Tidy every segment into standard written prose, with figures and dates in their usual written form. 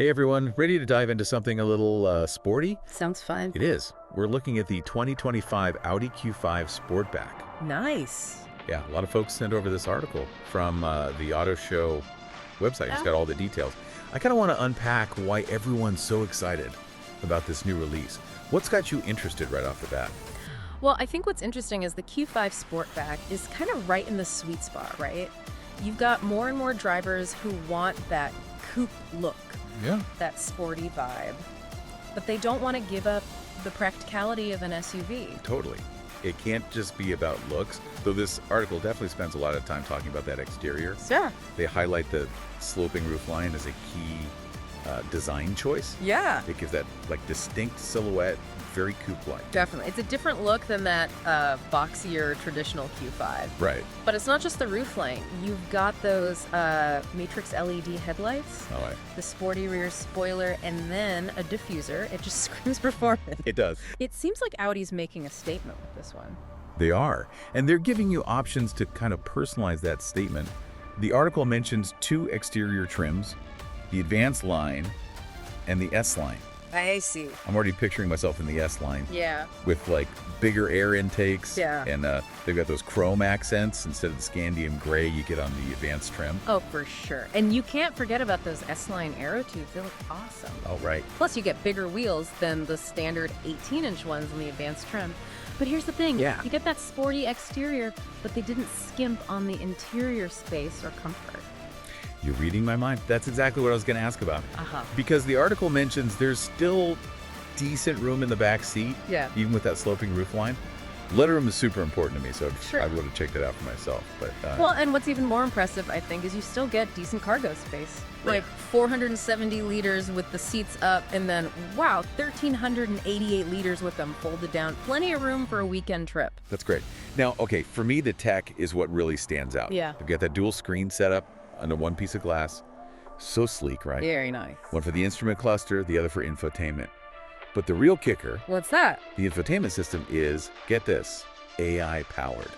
Hey everyone, ready to dive into something a little sporty? Sounds fun. It is. We're looking at the 2025 Audi Q5 Sportback. Nice. Yeah, a lot of folks sent over this article from the auto show website. It's got all the details. I kind of want to unpack why everyone's so excited about this new release. What's got you interested right off the bat? Well, I think what's interesting is the Q5 Sportback is kind of right in the sweet spot, right? You've got more and more drivers who want that coupe look, that sporty vibe, but they don't want to give up the practicality of an SUV. Totally. It can't just be about looks, though this article definitely spends a lot of time talking about that exterior. Sure. They highlight the sloping roofline as a key design choice. Yeah. It gives that distinct silhouette, very coupe-like. Definitely. It's a different look than that boxier traditional Q5. Right. But it's not just the roofline. You've got those matrix LED headlights, All right. the sporty rear spoiler, and then a diffuser. It just screams performance. It does. It seems like Audi's making a statement with this one. They are. And they're giving you options to kind of personalize that statement. The article mentions 2 exterior trims, the Advanced line and the S line. I see. I'm already picturing myself in the S line. Yeah. With bigger air intakes. Yeah. And they've got those chrome accents instead of the scandium gray you get on the Advanced trim. Oh, for sure. And you can't forget about those S-line aero tubes. They look awesome. Oh, right. Plus, you get bigger wheels than the standard 18-inch ones in the Advanced trim. But here's the thing. Yeah. You get that sporty exterior, but they didn't skimp on the interior space or comfort. You're reading my mind. That's exactly what I was going to ask about. Uh-huh. Because the article mentions there's still decent room in the back seat, Yeah. even with that sloping roofline. Legroom is super important to me, so Sure. I would have checked it out for myself. But Well, and what's even more impressive, I think, is you still get decent cargo space. Right. Like 470 liters with the seats up, and then, wow, 1,388 liters with them folded down. Plenty of room for a weekend trip. that's great. Now, okay, for me, the tech is what really stands out. Yeah. They've got that dual screen setup under one piece of glass. So sleek, right? Very nice. One for the instrument cluster, the other for infotainment. But the real kicker, What's that? the infotainment system is, get this, AI powered,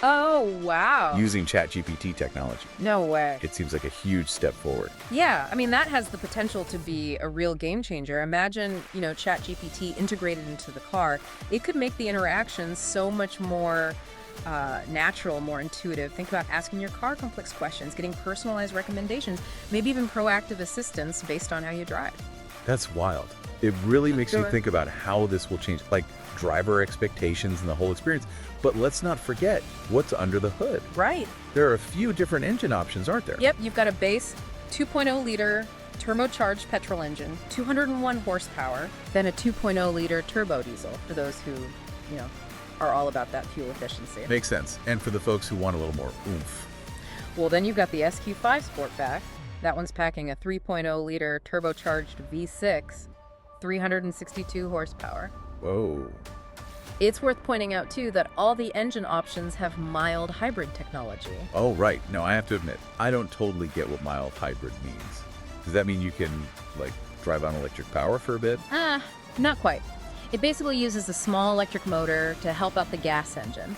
Oh, wow. using ChatGPT technology. No way. It seems like a huge step forward. Yeah, I mean, that has the potential to be a real game changer. Imagine, ChatGPT integrated into the car. It could make the interactions so much more natural, more intuitive. Think about asking your car complex questions, getting personalized recommendations, maybe even proactive assistance based on how you drive. That's wild. It really makes you Sure. think about how this will change, driver expectations and the whole experience. But let's not forget what's under the hood. Right. There are a few different engine options, aren't there? Yep, you've got a base 2.0-liter turbocharged petrol engine, 201 horsepower, then a 2.0-liter turbo diesel for those who, are all about that fuel efficiency. Makes sense. And for the folks who want a little more oomph. Well, then you've got the SQ5 Sportback. That one's packing a 3.0-liter turbocharged V6, 362 horsepower. Whoa. It's worth pointing out, too, that all the engine options have mild hybrid technology. Oh, right. No, I have to admit, I don't totally get what mild hybrid means. Does that mean you can, drive on electric power for a bit? Not quite. It basically uses a small electric motor to help out the gas engine.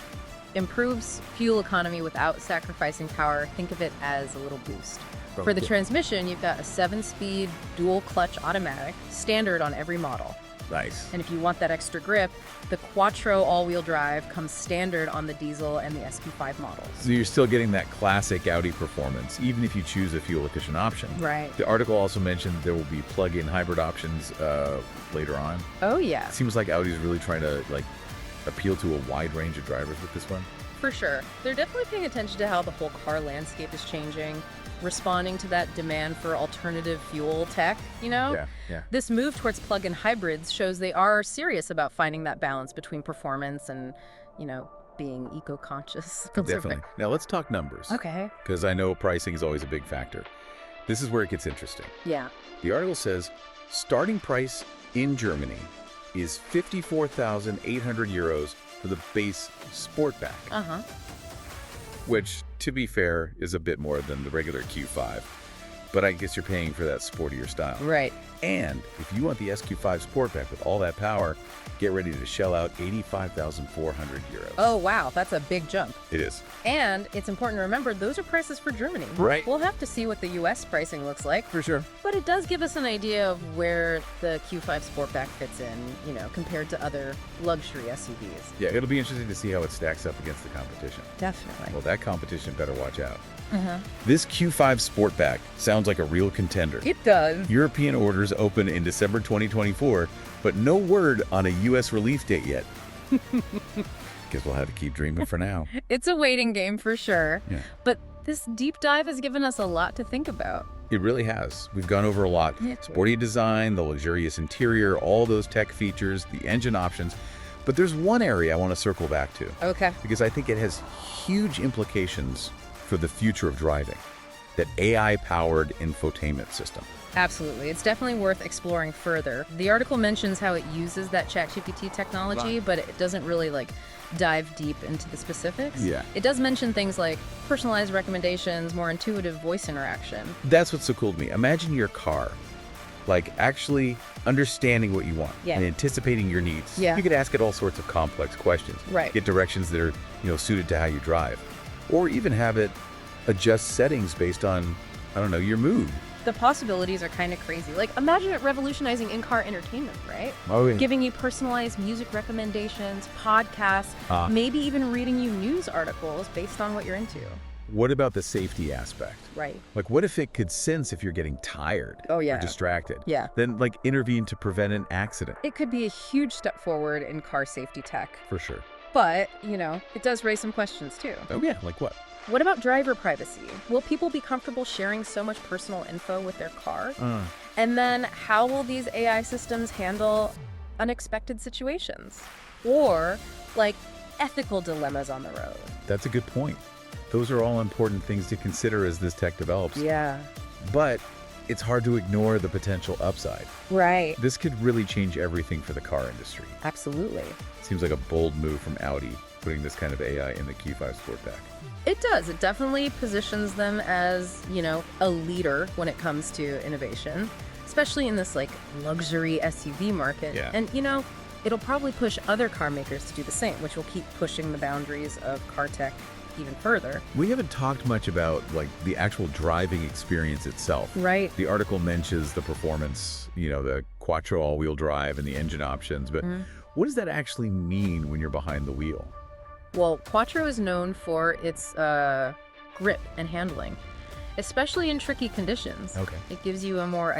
Improves fuel economy without sacrificing power. Think of it as a little boost. For the Okay. transmission, you've got a 7-speed dual clutch automatic, standard on every model. Nice. And if you want that extra grip, the Quattro all-wheel drive comes standard on the diesel and the SQ5 models. So you're still getting that classic Audi performance, even if you choose a fuel-efficient option. Right. The article also mentioned there will be plug-in hybrid options later on. Oh, yeah, It seems like Audi's really trying to appeal to a wide range of drivers with this one. for sure. They're definitely paying attention to how the whole car landscape is changing, responding to that demand for alternative fuel tech, Yeah. This move towards plug-in hybrids shows they are serious about finding that balance between performance and, being eco-conscious. Definitely. Now let's talk numbers. Okay. Because I know pricing is always a big factor. This is where it gets interesting. Yeah. The article says starting price in Germany is 54,800 euros for the base Sportback, Uh-huh. which, to be fair, is a bit more than the regular Q5. but I guess you're paying for that sportier style. Right. And if you want the SQ5 Sportback with all that power, get ready to shell out 85,400 euros. Oh, wow. That's a big jump. It is. And it's important to remember, those are prices for Germany. Right. We'll have to see what the U.S. pricing looks like. For sure. But it does give us an idea of where the Q5 Sportback fits in, compared to other luxury SUVs. Yeah, it'll be interesting to see how it stacks up against the competition. Definitely. Well, that competition better watch out. This Q5 Sportback sounds like a real contender. It does. European orders open in December 2024, but no word on a U.S. release date yet. Guess we'll have to keep dreaming for now. It's a waiting game for sure. Yeah. But this deep dive has given us a lot to think about. It really has. We've gone over a lot. Sporty design, the luxurious interior, all those tech features, the engine options. But there's one area I want to circle back to. Okay. Because I think it has huge implications for the future of driving. That AI-powered infotainment system. Absolutely. It's definitely worth exploring further. The article mentions how it uses that ChatGPT technology, but it doesn't really dive deep into the specifics. Yeah. It does mention things like personalized recommendations, more intuitive voice interaction. That's what's so cool to me. Imagine your car, actually understanding what you want and anticipating your needs. Yeah. You could ask it all sorts of complex questions. Right. Get directions that are, suited to how you drive. Or even have it adjust settings based on, your mood. The possibilities are kind of crazy. Imagine it revolutionizing in-car entertainment, right? Oh, yeah. Giving you personalized music recommendations, podcasts, maybe even reading you news articles based on what you're into. What about the safety aspect? Right. What if it could sense if you're getting tired or distracted? Yeah. Then, intervene to prevent an accident. It could be a huge step forward in car safety tech. For sure. But, it does raise some questions too. Oh, yeah. Like what? What about driver privacy? Will people be comfortable sharing so much personal info with their car? And then how will these AI systems handle unexpected situations? Or, ethical dilemmas on the road? That's a good point. Those are all important things to consider as this tech develops. Yeah. But it's hard to ignore the potential upside. Right. This could really change everything for the car industry. Absolutely. Seems like a bold move from Audi, putting this kind of AI in the Q5 Sportback. It does. It definitely positions them as, a leader when it comes to innovation, especially in this luxury SUV market. Yeah. And, it'll probably push other car makers to do the same, which will keep pushing the boundaries of car tech even further. We haven't talked much about the actual driving experience itself. Right. The article mentions the performance, the quattro all-wheel drive and the engine options, but what does that actually mean when you're behind the wheel? Well, Quattro is known for its grip and handling, especially in tricky conditions. Okay. It gives you a more,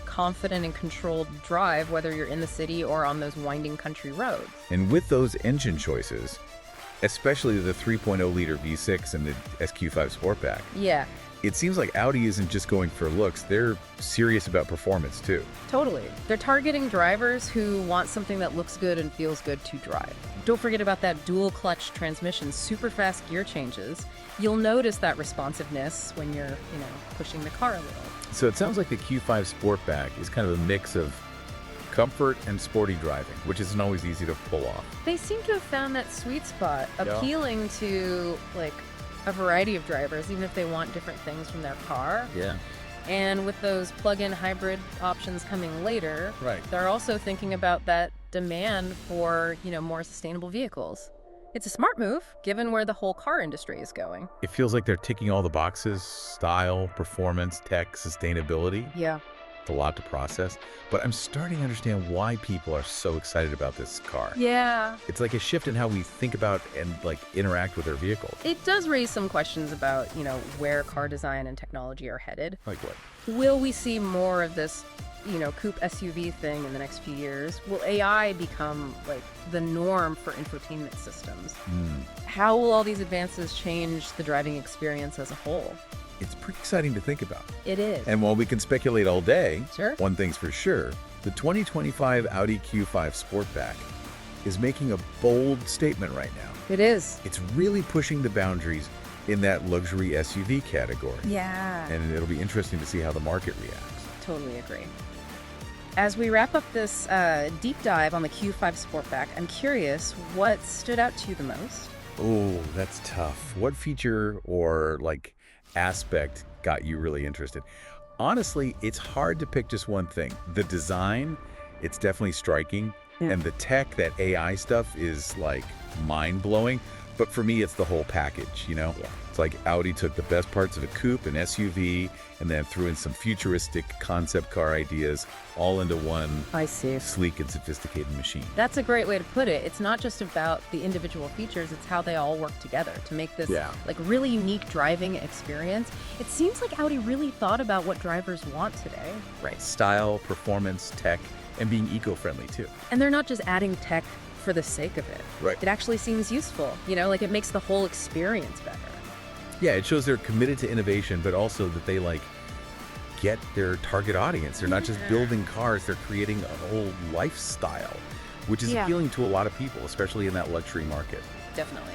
confident and controlled drive, whether you're in the city or on those winding country roads. And with those engine choices, especially the 3.0-liter V6 and the SQ5 Sportback, yeah, it seems like Audi isn't just going for looks. They're serious about performance, too. Totally. They're targeting drivers who want something that looks good and feels good to drive. Don't forget about that dual-clutch transmission, super fast gear changes. You'll notice that responsiveness when you're, pushing the car a little. So it sounds like the Q5 Sportback is kind of a mix of comfort and sporty driving, which isn't always easy to pull off. They seem to have found that sweet spot, appealing to, a variety of drivers, even if they want different things from their car. Yeah. And with those plug-in hybrid options coming later, Right. they're also thinking about that demand for, more sustainable vehicles. It's a smart move, given where the whole car industry is going. It feels like they're ticking all the boxes: style, performance, tech, sustainability. Yeah. It's a lot to process, but I'm starting to understand why people are so excited about this car. Yeah. It's like a shift in how we think about and interact with our vehicles. It does raise some questions about, where car design and technology are headed. Like what? Will we see more of this, coupe SUV thing in the next few years? Will AI become the norm for infotainment systems? How will all these advances change the driving experience as a whole? It's pretty exciting to think about. It is. And while we can speculate all day, Sure. one thing's for sure, the 2025 Audi Q5 Sportback is making a bold statement right now. It is. It's really pushing the boundaries in that luxury SUV category. Yeah. And it'll be interesting to see how the market reacts. Totally agree. As we wrap up this deep dive on the Q5 Sportback, I'm curious, what stood out to you the most? Oh, that's tough. What feature or aspect got you really interested? Honestly, it's hard to pick just one thing. The design, it's definitely striking, and the tech, that AI stuff is like mind-blowing. But for me, it's the whole package, you know? Yeah. It's like Audi took the best parts of a coupe, an SUV, and then threw in some futuristic concept car ideas all into one I see. sleek and sophisticated machine. That's a great way to put it. It's not just about the individual features, it's how they all work together to make this like really unique driving experience. It seems like Audi really thought about what drivers want today. Right. Style, performance, tech, and being eco-friendly too. And they're not just adding tech for the sake of it. Right. It actually seems useful, you know, like it makes the whole experience better. Yeah, it shows they're committed to innovation, but also that they like get their target audience. They're not just building cars, they're creating a whole lifestyle, which is appealing to a lot of people, especially in that luxury market. Definitely.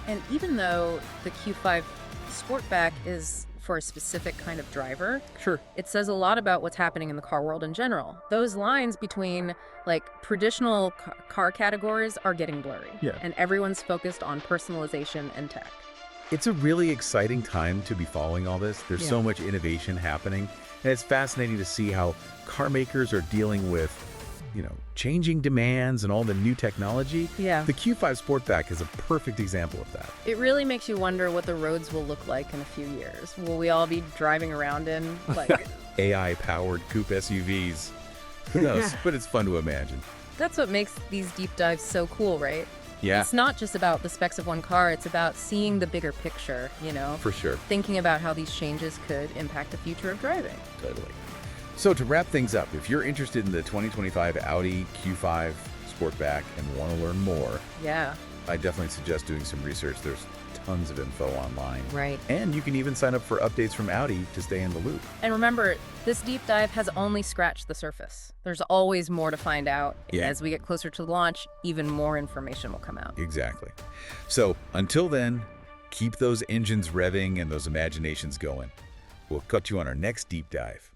And even though the Q5 Sportback is for a specific kind of driver, Sure. it says a lot about what's happening in the car world in general. Those lines between like traditional car categories are getting blurry. Yeah. And everyone's focused on personalization and tech. It's a really exciting time to be following all this. There's so much innovation happening, and it's fascinating to see how car makers are dealing with, you know, changing demands and all the new technology. Yeah. The Q5 Sportback is a perfect example of that. It really makes you wonder what the roads will look like in a few years. Will we all be driving around in like AI-powered coupe SUVs. Who knows? But it's fun to imagine. That's what makes these deep dives so cool, right? Yeah. It's not just about the specs of one car, it's about seeing the bigger picture, you know? For sure. Thinking about how these changes could impact the future of driving. Totally. So to wrap things up, if you're interested in the 2025 Audi Q5 Sportback and want to learn more, Yeah. I definitely suggest doing some research. There's tons of info online. Right. And you can even sign up for updates from Audi to stay in the loop. And remember, this deep dive has only scratched the surface. There's always more to find out. Yeah. As we get closer to launch, even more information will come out. Exactly. So until then, keep those engines revving and those imaginations going. We'll catch you on our next deep dive.